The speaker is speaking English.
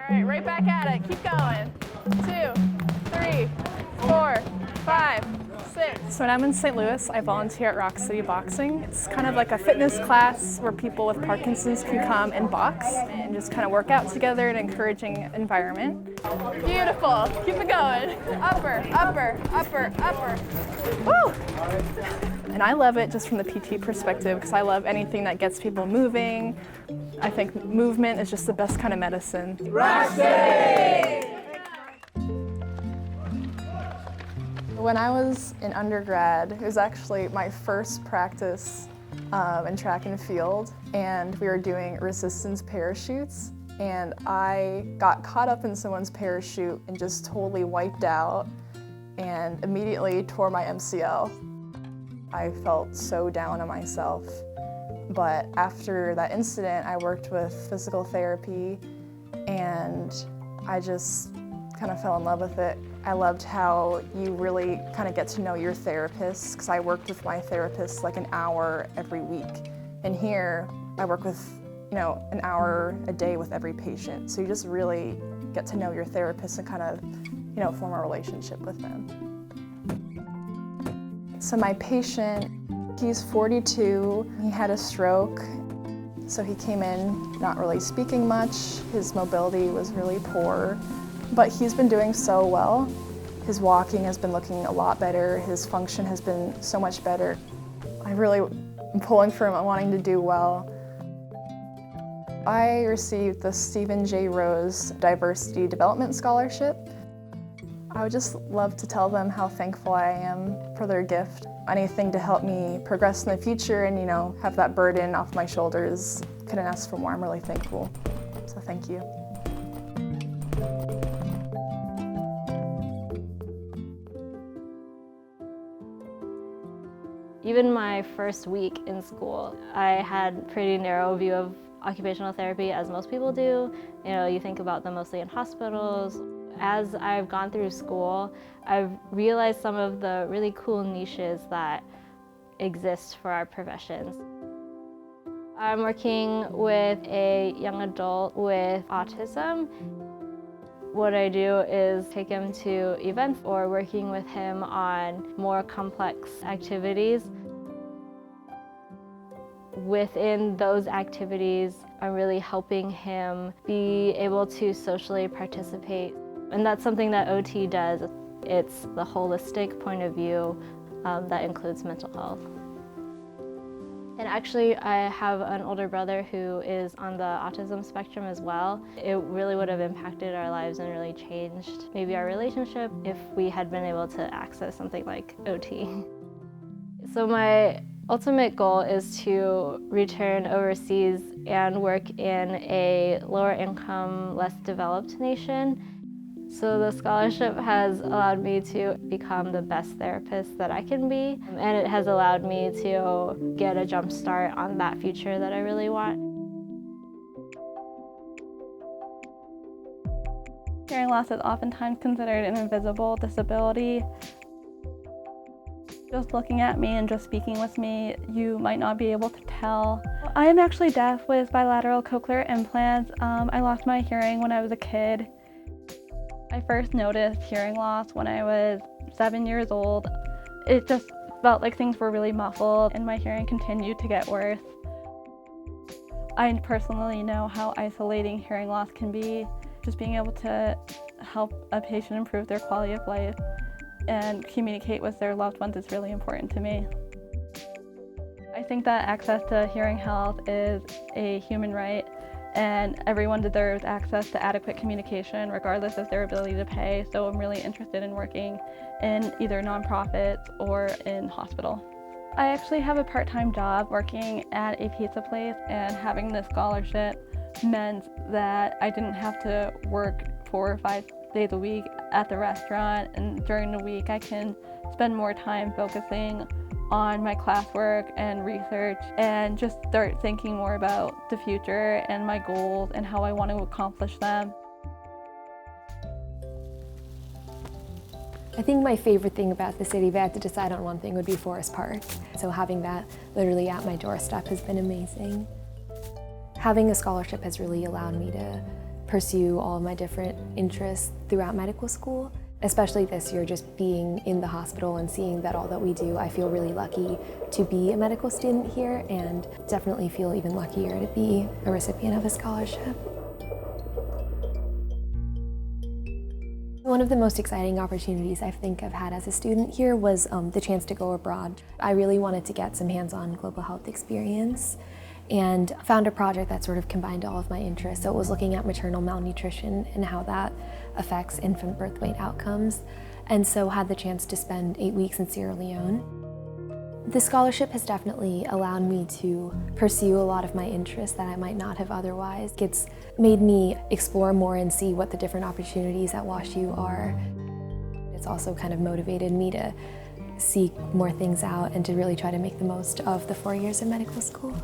right, right back at it. Keep going. 2, 3, 4, 5, 6. So when I'm in St. Louis, I volunteer at Rock City Boxing. It's kind of like a fitness class where people with Parkinson's can come and box and just kind of work out together in an encouraging environment. Beautiful. Keep it going. Upper, upper, upper, upper. Woo! And I love it just from the PT perspective because I love anything that gets people moving. I think movement is just the best kind of medicine. Rock City! When I was in undergrad, it was actually my first practice in track and field, and we were doing resistance parachutes, and I got caught up in someone's parachute and just totally wiped out and immediately tore my MCL. I felt so down on myself, but after that incident, I worked with physical therapy, and I just kind of fell in love with it. I loved how you really kind of get to know your therapist, because I worked with my therapist like an hour every week. And here, I work with, an hour a day with every patient. So you just really get to know your therapist and kind of, form a relationship with them. So my patient, he's 42, he had a stroke. So he came in not really speaking much, his mobility was really poor. But he's been doing so well. His walking has been looking a lot better. His function has been so much better. I really am pulling for him and wanting to do well. I received the Stephen J. Rose Diversity Development Scholarship. I would just love to tell them how thankful I am for their gift. Anything to help me progress in the future and, have that burden off my shoulders. Couldn't ask for more. I'm really thankful. So thank you. Even my first week in school, I had a pretty narrow view of occupational therapy, as most people do. You think about them mostly in hospitals. As I've gone through school, I've realized some of the really cool niches that exist for our professions. I'm working with a young adult with autism. What I do is take him to events or working with him on more complex activities. Within those activities, I'm really helping him be able to socially participate. And that's something that OT does. It's the holistic point of view that includes mental health. And actually, I have an older brother who is on the autism spectrum as well. It really would have impacted our lives and really changed maybe our relationship if we had been able to access something like OT. So my ultimate goal is to return overseas and work in a lower income, less developed nation. So the scholarship has allowed me to become the best therapist that I can be, and it has allowed me to get a jump start on that future that I really want. Hearing loss is oftentimes considered an invisible disability. Just looking at me and just speaking with me, you might not be able to tell. I am actually deaf with bilateral cochlear implants. I lost my hearing when I was a kid. I first noticed hearing loss when I was 7 years old. It just felt like things were really muffled and my hearing continued to get worse. I personally know how isolating hearing loss can be. Just being able to help a patient improve their quality of life and communicate with their loved ones is really important to me. I think that access to hearing health is a human right, and everyone deserves access to adequate communication regardless of their ability to pay, so I'm really interested in working in either nonprofits or in hospital. I actually have a part-time job working at a pizza place, and having this scholarship meant that I didn't have to work 4 or 5 days a week at the restaurant, and during the week I can spend more time focusing on my classwork and research and just start thinking more about the future and my goals and how I want to accomplish them. I think my favorite thing about the city, if I had to decide on one thing, would be Forest Park. So having that literally at my doorstep has been amazing. Having a scholarship has really allowed me to pursue all of my different interests throughout medical school. Especially this year, just being in the hospital and seeing that all that we do, I feel really lucky to be a medical student here, and definitely feel even luckier to be a recipient of a scholarship. One of the most exciting opportunities I think I've had as a student here was the chance to go abroad. I really wanted to get some hands-on global health experience and found a project that sort of combined all of my interests. So it was looking at maternal malnutrition and how that affects infant birth weight outcomes. And so had the chance to spend 8 weeks in Sierra Leone. The scholarship has definitely allowed me to pursue a lot of my interests that I might not have otherwise. It's made me explore more and see what the different opportunities at WashU are. It's also kind of motivated me to seek more things out and to really try to make the most of the 4 years of medical school.